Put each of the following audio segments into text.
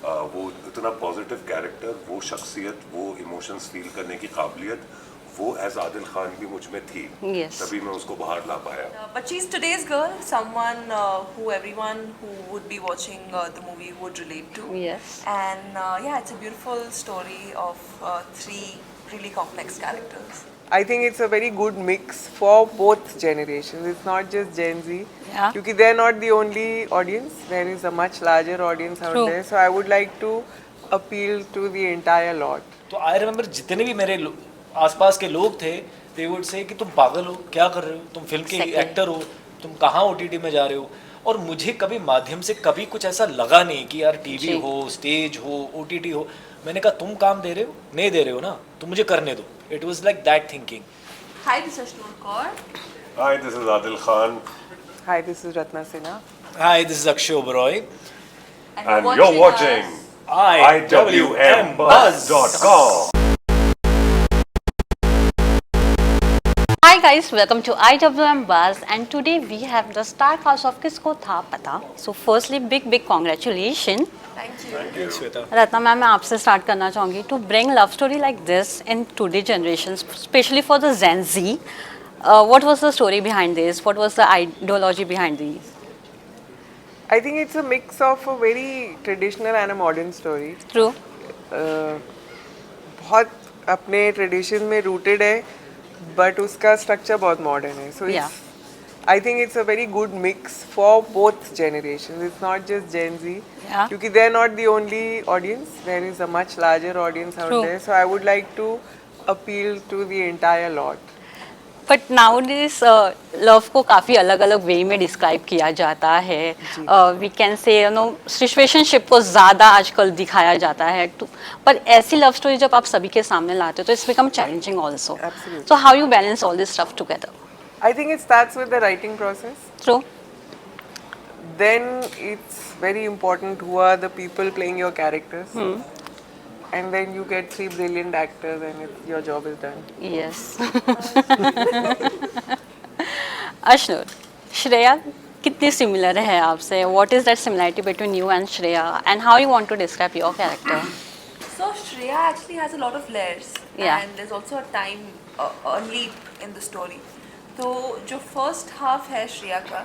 वो इतना positive character, वो शख्सियत, वो इमोशंस फील करने की काबिलियत, वो एज आदिल खान भी मुझ में थी. Yes. तभी मैं उसको बाहर ला पाया. But she's today's girl, someone who everyone who would be watching the movie would relate to. Yes. And yeah, it's a beautiful story of three really complex characters. I think it's a very good mix for both generations. It's not just Gen Z. Yeah. Because they're not the only audience. There is a much larger audience out True. there. So I would like to appeal to the entire lot. तो I remember जितने भी मेरे आसपास के लोग थे, they would say कि तुम पागल हो, क्या कर रहे हो, तुम फिल्म के Exactly. एक्टर हो, तुम कहाँ ओटीटी में जा रहे हो. और मुझे कभी माध्यम से कभी कुछ ऐसा लगा नहीं कि यार टीवी जी. हो, स्टेज हो, ओटीटी हो. मैंने कहा तुम काम दे रहे हो, नहीं दे रहे हो ना, तो मुझे करने दो. It was like that thinking. Hi, this is Noor Kaur. Hi, this is Adil Khan. Hi, this is Ratna Sinha. Hi, this is Akshay Oberoi. And you're watching IWMBuzz.com. Hi guys, welcome to IWM Buzz and today we have the star cast of Kisko Tha Pata. So firstly, big congratulations. Thank you. Thank you. Shweta. Ratna ma'am, मैं आपसे start करना चाहूँगी to bring love story like this in today generation, specially for the gen Z. What was the story behind this? What was the ideology behind these? I think it's a mix of a very traditional and a modern story. True. बहुत अपने tradition में rooted है but उसका structure बहुत modern है. सो Yeah. I think it's a very good mix for both generations. It's not just Gen Z. Yeah. Because they're not the only audience. There is a much larger audience out True. there. So I would like to appeal to the entire lot. But nowadays love को काफ़ी अलग अलग वे में describe किया जाता है. We can say situationship को ज़्यादा आजकल दिखाया जाता है. पर ऐसी लव स्टोरी जब आप सभी के सामने लाते हो तो it's become challenging also. Absolutely. So how you balance all this stuff together? I think it starts with the writing process. True. Then it's very important who are the people playing your characters. And then you get 3 brilliant actors and your job is done. Yes. Ashnoor, Shreya कितनी similar है आपसे? What is that similarity between you and Shreya and how you want to describe your character? So Shreya actually has a lot of layers. Yeah. And there's also a time, a leap in the story. So जो first half है Shreya का,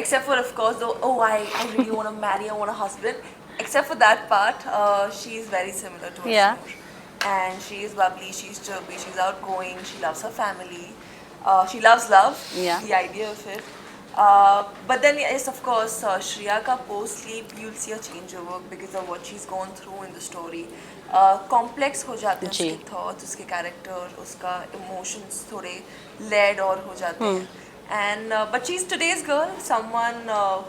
except for of course the I really want to marry, I want a husband. Except for that part, she is very similar to her Yeah. sister. And she is bubbly, she's chirpy, she's outgoing, she loves her family, she loves love, Yeah. the idea of it. But then yes, of course, Shreya ka post-sleep, you'll see a changeover because of what she's gone through in the story. Complex हो जाते हैं जी. उसके thoughts, उसके character, उसका emotions थोड़े layered और हो जाते हैं. And but she's today's girl, someone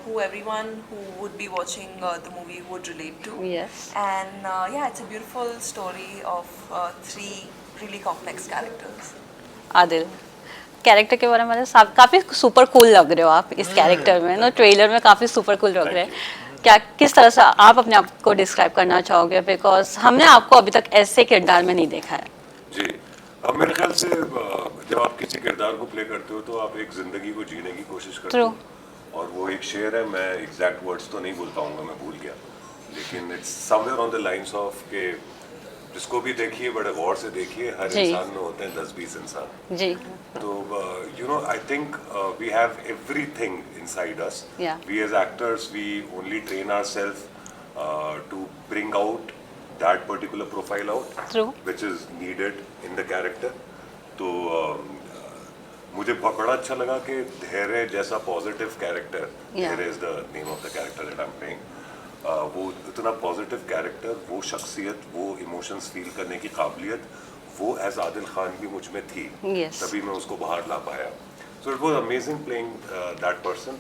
who everyone who would be watching the movie would relate to. Yes. And yeah, it's a beautiful story of three really complex characters. Adil, character के बारे में काफ़ी super cool लग रहे हो आप इस character में. नो, ट्रेलर में काफ़ी सुपर कूल लग रहे हैं. क्या किस तरह से आप अपने आप को डिस्क्राइब करना चाहोगे? बिकॉज हमने आपको अभी तक ऐसे किरदार में नहीं देखा है. जी. अब मेरे ख्याल से जब आप किसी किरदार को प्ले करते हो तो आप एक जिंदगी को जीने की कोशिश करते True. हो. और वो एक शेर है, मैं एग्जैक्ट वर्ड्स तो नहीं बोल पाऊंगा, मैं भूल गया, लेकिन it's somewhere on the lines of के जिसको भी देखिए बड़े गौर से देखिए, हर जी. इंसान में होते हैं 10-20 इंसान. जी. तो you know, I think we have everything inside us. Yeah. We as actors, we only train ourselves to bring out that particular profile out, True. which is needed in the character. तो मुझे बड़ा अच्छा लगा कि धैर्य जैसा positive character, Yeah. धैर्य is the name of the character that I am playing. वो इतना पॉजिटिव कैरेक्टर, वो शख्सियत, वो इमोशंस फील करने की काबिलियत, वो एज आदिल खान भी मुझ में थी. Yes. तभी मैं उसको बाहर ला पाया. So it was amazing playing that person.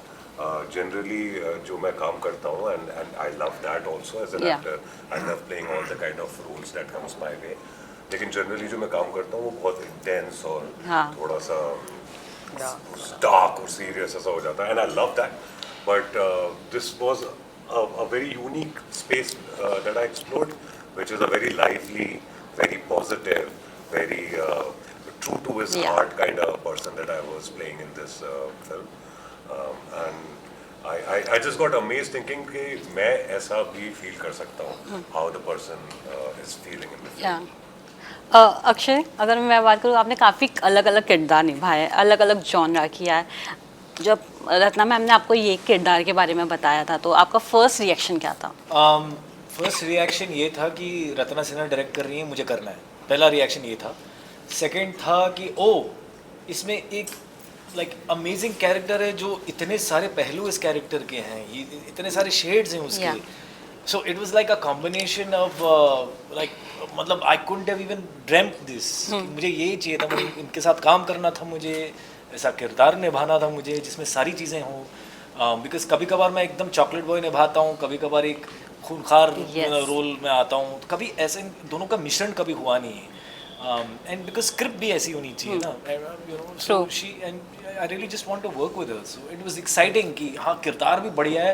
Generally जो मैं काम करता हूँ and I love that also as an Yeah. Actor. I love playing all the kind of roles that comes my way. लेकिन जनरली जो मैं काम करता हूँ वो बहुत इंटेंस और हाँ. थोड़ा सा डार्क और सीरियस ऐसा हो जाता है, and I love that. But this was a very unique space that I explored, which is a very lively, very positive, very true to his Yeah. heart kind of person that I was playing in this film. And I just got amazed thinking कि मैं ऐसा भी feel कर सकता हूँ how the person is feeling in the film. या अक्षय, अगर मैं बात करूँ, आपने काफ़ी अलग अलग किरदार निभाए, अलग अलग जॉनरा किया है। जब रत्ना मैम ने आपको ये किरदार के बारे में बताया था तो आपका फर्स्ट रिएक्शन क्या था? फर्स्ट रिएक्शन ये था कि रत्ना सिन्हा डायरेक्ट कर रही है, मुझे करना है। पहला रिएक्शन ये था। सेकंड था कि इसमें एक अमेजिंग कैरेक्टर है, जो इतने सारे पहलू इस कैरेक्टर के हैं, ये इतने सारे शेड्स हैं उसके। Yeah. So it was like a combination of मतलब I couldn't have even dreamed this. मुझे यही चाहिए था, मुझे इनके साथ काम करना था, मुझे ऐसा किरदार निभाना था मुझे जिसमें सारी चीज़ें हों। बिकॉज कभी कभार मैं एकदम चॉकलेट बॉय निभाता हूँ, कभी कभार एक खूंखार Yes. रोल में आता हूँ, कभी ऐसे इन दोनों का मिश्रण कभी हुआ नहीं है। एंड बिकॉज स्क्रिप्ट भी ऐसी होनी चाहिए ना, you know. So True. She and I really just want to work with her. So it was exciting कि हाँ, किरदार भी बढ़िया है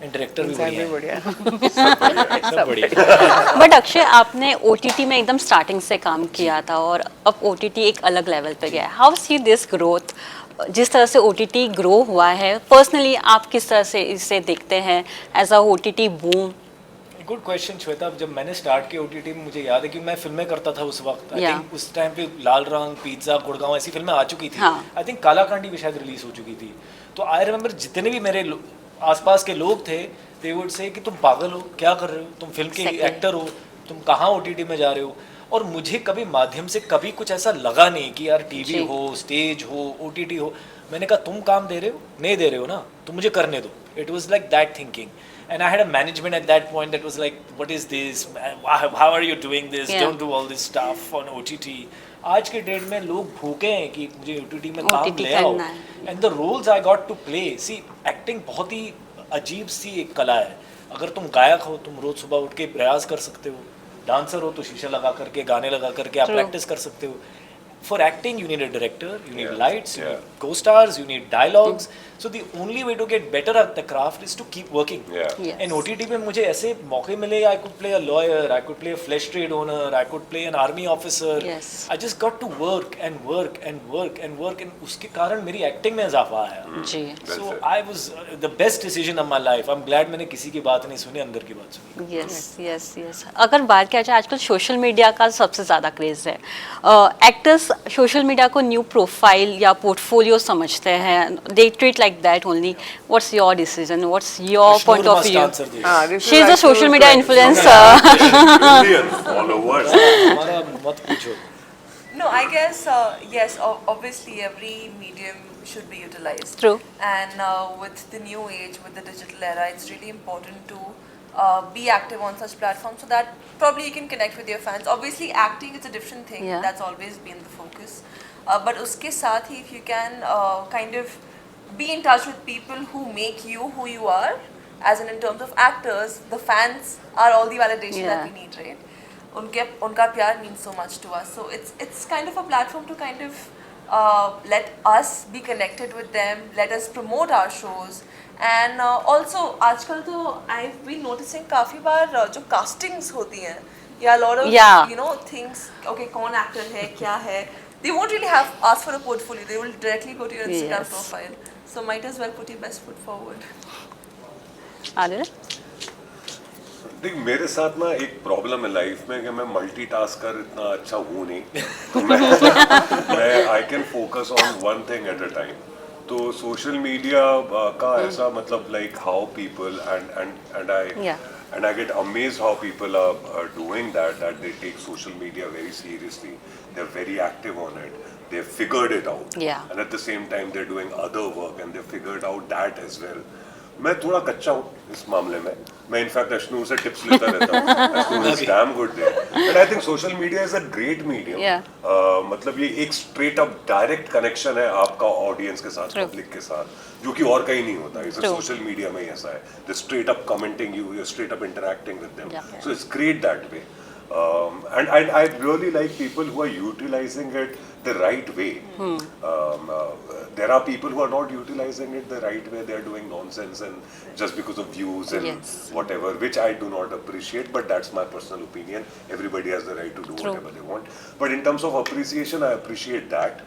एंड डायरेक्टर भी इंसान भी बढ़िया है, बढ़िया। सब बढ़िया। बट अक्षय, आपने OTT में एकदम स्टार्टिंग से काम किया था और अब OTT एक अलग लेवल पे गया है। How see this growth? जिस तरह से OTT ग्रो हुआ है, पर्सनली आप किस तरह से इसे देखते हैं as a OTT boom? Good question Shweta. जब मैंने स्टार्ट किया OTT में, मुझे याद है कि मैं फिल्में करता था उस वक्त। आई Yeah. थिंक उस टाइम पे लाल रंग, पिज्जा, गुड़गांव ऐसी फिल्में आ चुकी थी। हाँ. आई थिंक कालाकांडी भी शायद रिलीज हो चुकी थी। तो आई रिमेंबर जितने भी मेरे आसपास के लोग थे, दे वुड से कि तुम पागल हो, क्या कर रहे हो, तुम फिल्म के Exactly. एक्टर हो, तुम कहाँ OTT में जा रहे हो। और मुझे कभी माध्यम से कभी कुछ ऐसा लगा नहीं कि यार टीवी जी. हो, स्टेज हो, OTT हो। मैंने कहा तुम काम दे रहे हो, नहीं दे रहे हो ना, तुम मुझे करने दो। It was like that thinking. And I had a management at that point that was like, what is this? How are you doing this? Yeah. Don't do all this stuff on OTT. आज के date में लोग भूखे हैं कि मुझे OTT में काम OTT ले आओ। करना है। And the roles I got to play, see, acting बहुत ही अजीब सी एक कला है। अगर तुम गायक हो, तुम रोज सुबह उठ के प्रयास कर सकते हो। डांसर हो तो शीशा लगा करके, गाने लगा करके आप True. प्रैक्टिस कर सकते हो। For acting, you need a director, you need Yeah, lights, you yeah. need co-stars, you need dialogues. So the only way to get better at the craft is to keep working. Yeah. Yes. And OTT पे मुझे ऐसे मौके मिले, I could play a lawyer, I could play a flesh trade owner, I could play an army officer. Yes. I just got to work and work and work and work, and उसके कारण मेरी acting में इजाफा आया। जी। Well So said. I was the best decision of my life. I'm glad मैंने किसी की बात नहीं सुनी, अंदर की बात सुनी। Yes yes yes. अगर बात किया जाए, आजकल सोशल मीडिया का सबसे ज़्यादा क्रेज़ है। एक्टर्स सोशल मीडिया को न्यू प्रोफाइल या पोर्टफोलियो समझते हैं, they treat like that only. What's your decision, what's your point of must view? answer this. This she is is a actually social media correct. Influencer. Million followers. हमारा मत पूछो। No, I guess yes. Obviously, every medium should be utilized. True. And with the new age, with the digital era, it's really important to be active on such platforms so that probably you can connect with your fans. Obviously, acting is a different thing. Yeah. That's always been the focus. But uske saath hi, if you can kind of be in touch with people who make you who you are, as in terms of actors, the fans are all the validation that Yeah. we need, right? उनका प्यार means so much to us. So it's kind of a platform to kind of let us be connected with them, let us promote our shows, and also आजकल तो I've been noticing काफी बार जो castings होती हैं या lot of Yeah. you know things, okay कौन actor है क्या है, they won't really have ask for a portfolio, they will directly go to your Instagram Yes. profile. So might as well put your best foot forward. Adil? देख, मेरे साथ ना एक problem है लाइफ में कि मैं मल्टीटास्कर इतना अच्छा हूँ नहीं। तो मैं I can focus on one thing at a time. तो सोशल मीडिया का ऐसा मतलब like how people and I get amazed how people are doing that they take social media very seriously. They're very active on it. They've figured it out. Yeah. And at the same time they're doing other work and they've figured out that as well. मैं थोड़ा कच्चा हूँ इस मामले में। मैं in fact अश्नू से tips लेता रहता हूँ। Ashnoor is damn good there. But I think social media is a great medium. Yeah. मतलब ये एक स्ट्रेट अप डायरेक्ट कनेक्शन है आपका ऑडियंस के साथ, True. पब्लिक के साथ, जो कि और कहीं नहीं होता। इस True. सोशल मीडिया में ही ऐसा है। The straight up commenting you straight up interacting with them. Yeah. So it's great that way. And I really like people who are utilizing it the right way. There are people who are not utilizing it the right way. They are doing nonsense and just because of views and Yes. whatever, which I do not appreciate. But that's my personal opinion. Everybody has the right to do True. whatever they want. But in terms of appreciation, I appreciate that.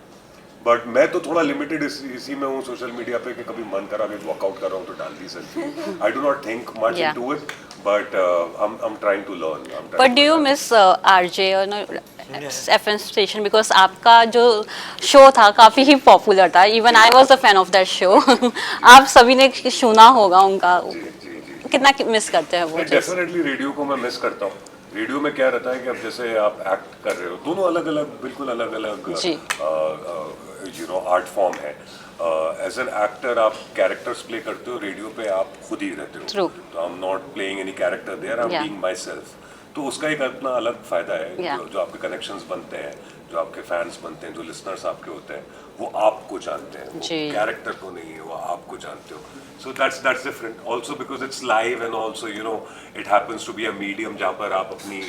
But मैं तो थोड़ा limited इसी में हूँ social media पे कि कभी मन करा कि वर्कआउट कर रहा हूँ तो डाल दी selfie. I do not think much Yeah. Into it, but I am trying to learn. But do you miss RJ FM station because आपका जो शो था काफ़ी ही पॉपुलर था. Even I was a fan of that show. आप सभी ने सुना होगा उनका. जी जी जी. कितना मिस करते हैं वो चीज़? डेफिनेटली रेडियो को मैं मिस करता हूँ. रेडियो में क्या रहता है कि अब जैसे आप एक्ट कर रहे हो, दोनों अलग अलग बिल्कुल अलग अलग जी. यू नो आर्ट फॉर्म है. एज एन एक्टर आप कैरेक्टर्स प्ले करते हो, रेडियो पे आप खुद ही रहते हो. True. तो I am not playing any character there, I am Yeah. Being myself. तो उसका एक अपना अलग फायदा है. Yeah. जो आपके कनेक्शंस बनते हैं, जो आपके फैंस बनते हैं, जो लिसनर्स आपके होते हैं, वो आपको जानते हैं, वो जी. कैरेक्टर को नहीं है, वो आपको जानते हो. So that's different. Also because it's live and also you know it happens to be a medium जहाँ पर आप अपनी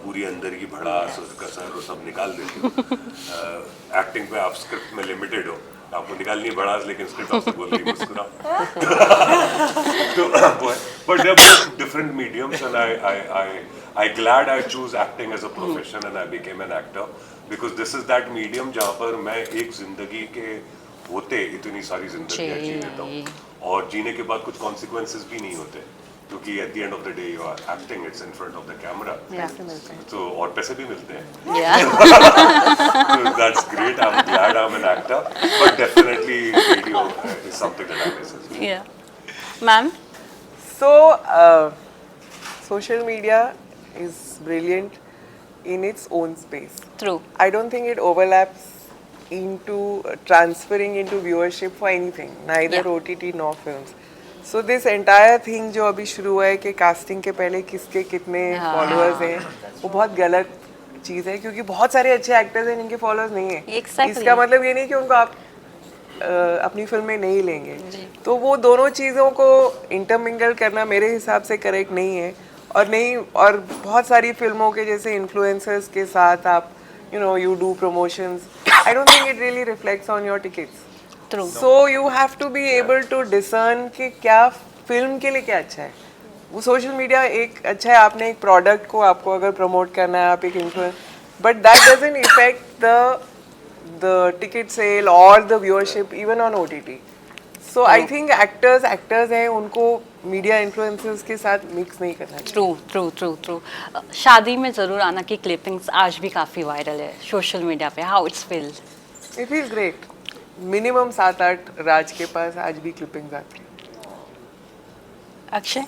पूरी अंदर की भड़ास और कसर और सब निकाल देते हो. एक्टिंग पे आप स्क्रिप्ट में लिमिटेड हो, आपको निकालनी है भड़ास, लेकिन स्क्रिप्ट आपसे बोल रही है मुस्कुराओ. तो but they're both different mediums and I glad I choose acting as a profession and I became an actor because this is that medium जहाँ पर मैं एक जिंदगी के होते इतनी सारी जिंदगियाँ जी लेता हूँ और जीने के बाद कुछ कॉन्सिक्वेंसेस भी नहीं होते क्योंकि at the end of the day you are acting, it's in front of the camera. तो और पैसे भी मिलते हैं. So that's great. I'm glad I'm an actor, but definitely radio is something that I miss as well. Yeah. Ma'am? So, social media is brilliant in its own space. True. I don't think it overlaps into transferring into viewership for anything, neither Yeah. OTT nor films. So this entire thing जो अभी शुरू हुआ है कि casting के पहले किसके कितने फॉलोअर्स हैं, वो बहुत गलत चीज़ है क्योंकि बहुत सारे अच्छे एक्टर्स हैं जिनके फॉलोअर्स नहीं है. Exactly. इसका मतलब ये नहीं कि उनको आप अपनी फिल्म में नहीं लेंगे. तो वो दोनों चीज़ों को इंटरमिंगल करना मेरे हिसाब से करेक्ट नहीं है. और बहुत सारी फिल्मों के जैसे इन्फ्लुएंसर्स के साथ आप you do promotions. I don't think it really reflects on your tickets. True. So you have to be able to discern कि क्या फिल्म के लिए क्या अच्छा है. वो सोशल मीडिया एक अच्छा है, आपने एक प्रोडक्ट को आपको अगर प्रमोट करना है, आप एक influence, but that doesn't effect the ticket sale और the viewership even on OTT. So I think actors हैं, उनको मीडिया इन्फ्लुएंसर्स के साथ मिक्स नहीं करना चाहिए. ट्रू. शादी में ज़रूर आना की क्लिपिंग्स आज भी काफ़ी वायरल है सोशल मीडिया पे. How it's feel? It feels great. Minimum 7-8 राज के पास आज भी क्लिपिंग्स आती हैं. अक्षय?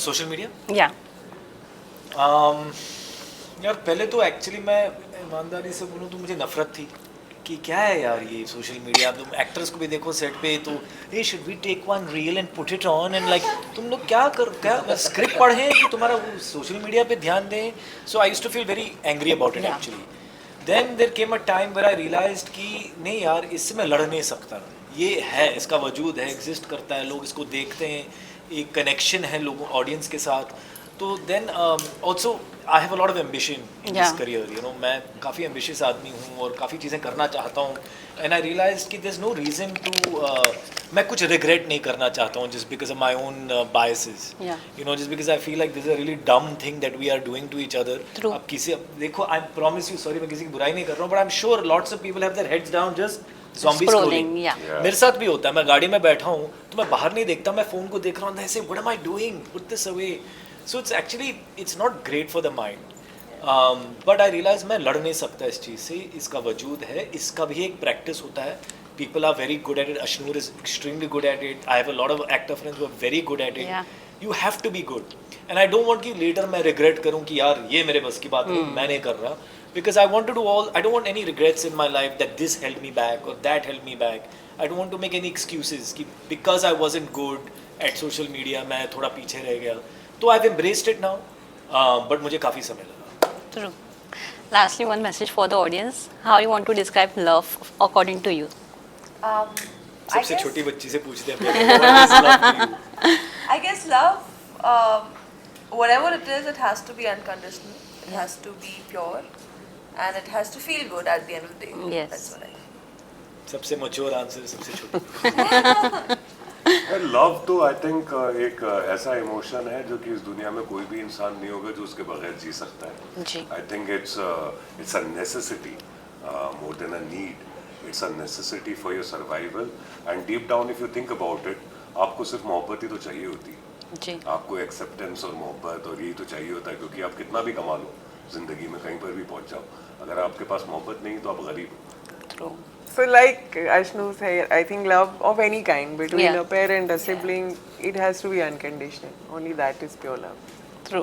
सोशल मीडिया या यार पहले तो एक्चुअली मैं ईमानदारी से बोलूँ तो मुझे नफरत थी कि क्या है यार ये सोशल मीडिया. तुम एक्टर्स को भी देखो सेट पे तो ये should we take one reel and put it on and like तुम लोग क्या स्क्रिप्ट पढ़ें कि तुम्हारा वो सोशल मीडिया पे ध्यान दें. So I used to feel very angry about it actually. Then there came a time where I realized कि नहीं यार इससे मैं लड़ नहीं सकता. ये है, इसका वजूद है, एग्जिस्ट करता है, लोग इसको देखते हैं, एक कनेक्शन है लोगों ऑडियंस के साथ. तो then also I have a lot of ambition in this career. You know मैं काफ़ी एम्बिशियस आदमी हूँ और काफ़ी चीज़ें करना चाहता हूँ. एंड आई रियलाइज कि there is no reason to मैं कुछ रिग्रेट नहीं करना चाहता हूँ just because of my own biases. You know just because I feel like this is a really dumb thing that we are doing to each other. अब किसी देखो I promise you, sorry मैं किसी की बुराई नहीं कर रहा हूँ, but I am sure lots of people have their heads down just zombie scrolling. मेरे साथ भी होता है. मैं गाड़ी में बैठा हूँ तो मैं बाहर नहीं देखता, मैं फ़ोन को देख रहा हूँ, ऐसे what am I doing, put this away. So it's actually it's not great for the mind. But I realise मैं लड़ नहीं सकता इस चीज़ से. इसका वजूद है, इसका भी एक प्रैक्टिस होता है. People are very good at it. Ashnoor is extremely good at it. I have a lot of actor friends who are very good at it. You have to be good. And I don't want कि later मैं regret करूँ कि यार ये मेरे बस की बात नहीं, मैं नहीं कर रहा. Because I want to do all, I don't want any regrets in my life that this held me back or that held me back. I don't want to make any excuses कि because I wasn't good at social media मैं थोड़ा पीछे रह गया. तो I've embraced it now, but मुझे काफ़ी समय लगा. True. Lastly, one message for the audience. How you want to describe love according to you? I सबसे guess- छोटी बच्ची से पूछते हैं पहले, what is love to you? I guess love, whatever it is, it has to be unconditional. It has to be pure, and it has to feel good at the end of the day. Yes. That's what I think. सबसे mature answer सबसे छोटी. Love तो I think एक ऐसा emotion है जो कि इस दुनिया में कोई भी इंसान नहीं होगा जो उसके बगैर जी सकता है. जी. I think it's a necessity more than a need. It's a necessity for your survival. And deep down, if you think about it, आपको सिर्फ मोहब्बत ही तो चाहिए होती है. जी आपको एक्सेप्टेंस और मोहब्बत और यही तो चाहिए होता है, क्योंकि आप कितना भी कमा लो जिंदगी में कहीं पर भी पहुंच जाओ, अगर आपके पास मोहब्बत नहीं तो आप गरीब हो. True So like Ashnu said, I think love of any kind between Yeah. a parent, a sibling, it has to be unconditional. Only that is pure love. True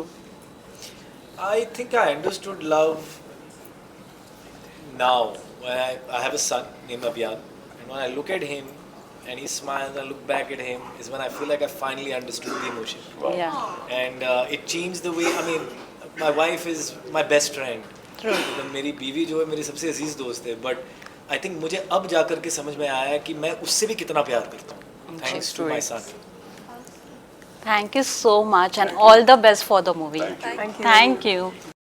I think I understood love now. When I have a son named Abhyaan, and when I look at him and he smiles, I look back at him, is when I feel like I finally understood the emotion. या And it changed the way, I mean, my wife is my best friend. True. मतलब मेरी बीवी जो है मेरी सबसे अजीज दोस्त है, but I think मुझे अब जाकर के समझ में आया कि मैं उससे भी कितना प्यार करता हूँ. Thanks to my son. Thank you so much and all the best for the movie Thank you. Thank you. Thank you